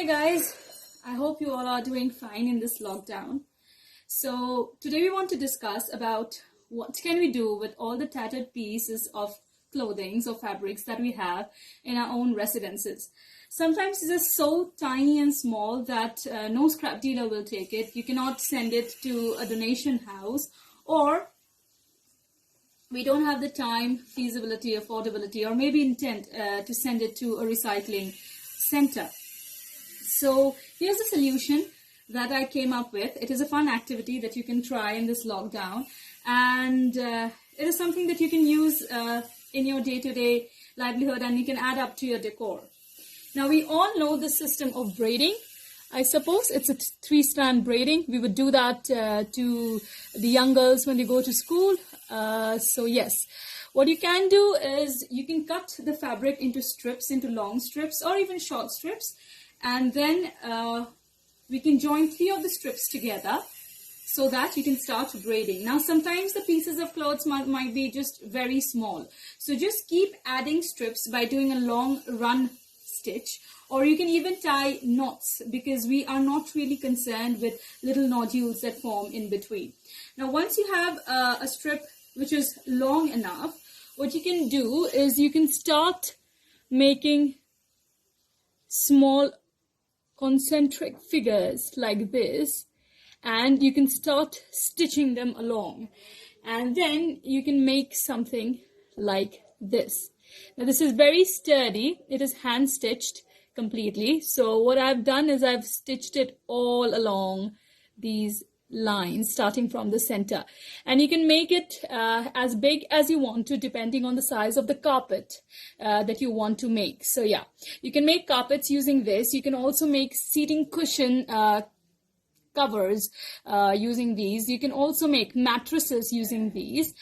Hi guys, I hope you all are doing fine in this lockdown. So today we want to discuss about what can we do with all the tattered pieces of clothing or fabrics that we have in our own residences. Sometimes it is so tiny and small that no scrap dealer will take it. You cannot send it to a donation house, or we don't have the time, feasibility, affordability, or maybe intent to send it to a recycling center. So here's a solution that I came up with. It is a fun activity that you can try in this lockdown, and it is something that you can use in your day-to-day livelihood, and you can add up to your decor. Now, we all know the system of braiding. I suppose it's a three-strand braiding. We would do that to the young girls when they go to school. So yes, what you can do is you can cut the fabric into strips, into long strips or even short strips. And then we can join 3 of the strips together so that you can start braiding. Now, sometimes the pieces of clothes might be just very small. So just keep adding strips by doing a long run stitch, or you can even tie knots, because we are not really concerned with little nodules that form in between. Now, once you have a strip which is long enough, what you can do is you can start making small concentric figures like this, and you can start stitching them along, and then you can make something like this. Now, this is very sturdy. It is hand stitched completely. So what I've done is I've stitched it all along these lines starting from the center, and you can make it as big as you want to, depending on the size of the carpet that you want to make. So yeah, you can make carpets using this. You can also make seating cushion covers using these. You can also make mattresses using these,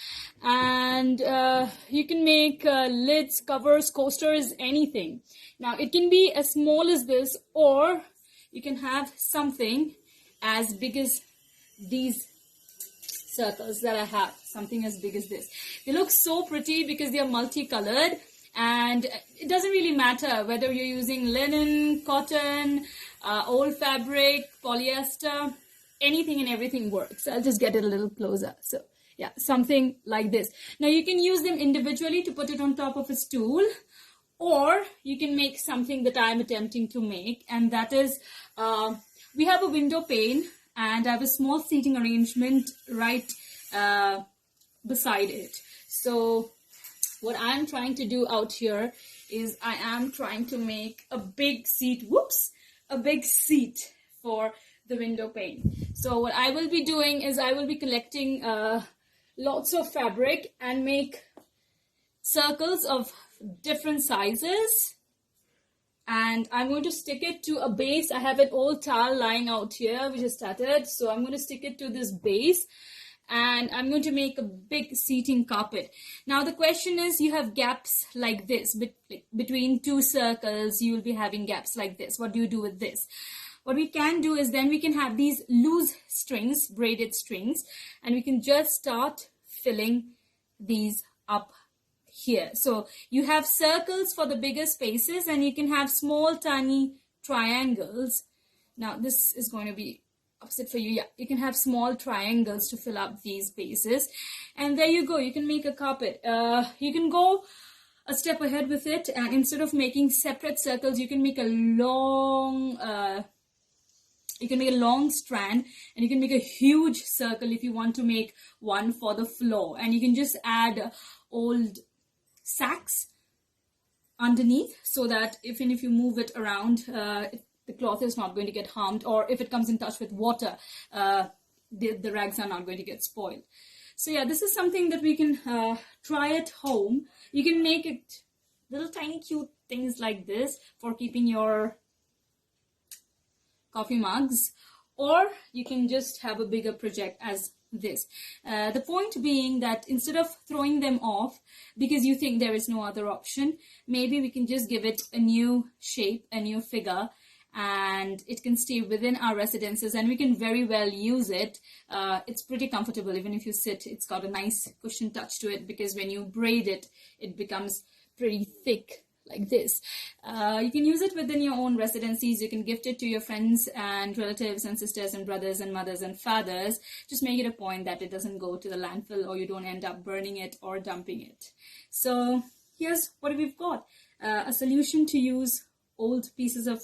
and you can make lids, covers, coasters, anything. Now, it can be as small as this, or you can have something as big as these circles that I have, something as big as this. They look so pretty because they are multicolored, and it doesn't really matter whether you're using linen, cotton, old fabric, polyester, anything and everything works. I'll just get it a little closer. So yeah, something like this. Now, you can use them individually to put it on top of a stool, or you can make something that I'm attempting to make, and that is we have a window pane, and I have a small seating arrangement right beside it. So what I'm trying to do out here is I am trying to make a big seat, a big seat for the window pane. So what I will be doing is I will be collecting lots of fabric and make circles of different sizes, and I'm going to stick it to a base. I have an old towel lying out here which is tattered, so I'm going to stick it to this base, and I'm going to make a big seating carpet. Now, the question is, you have gaps like this between 2 circles. You will be having gaps like this. What do you do with this? What we can do is then we can have these loose strings, braided strings, and we can just start filling these up here. So you have circles for the bigger spaces, and you can have small tiny triangles. Now, this is going to be opposite for you. Yeah, you can have small triangles to fill up these spaces, and there you go. You can make a carpet. You can go a step ahead with it, and instead of making separate circles, you can make a long strand, and you can make a huge circle if you want to make one for the floor. And you can just add old sacks underneath, so that if you move it around, the cloth is not going to get harmed, or if it comes in touch with water, the rags are not going to get spoiled. So yeah, this is something that we can try at home. You can make it little tiny cute things like this for keeping your coffee mugs, or you can just have a bigger project as this. The point being that instead of throwing them off because you think there is no other option, maybe we can just give it a new shape, a new figure, and it can stay within our residences, and we can very well use it. It's pretty comfortable. Even if you sit, it's got a nice cushion touch to it, because when you braid it, it becomes pretty thick like this. You can use it within your own residencies. You can gift it to your friends and relatives and sisters and brothers and mothers and fathers. Just make it a point that it doesn't go to the landfill, or you don't end up burning it or dumping it. So here's what we've got. A solution to use old pieces of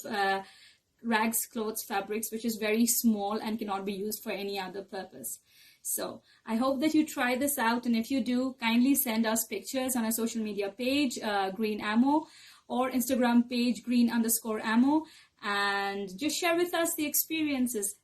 rags, clothes, fabrics, which is very small and cannot be used for any other purpose. So I hope that you try this out, and if you do, kindly send us pictures on our social media page, GreenAmmo, or Instagram page, green_ammo, and just share with us the experiences.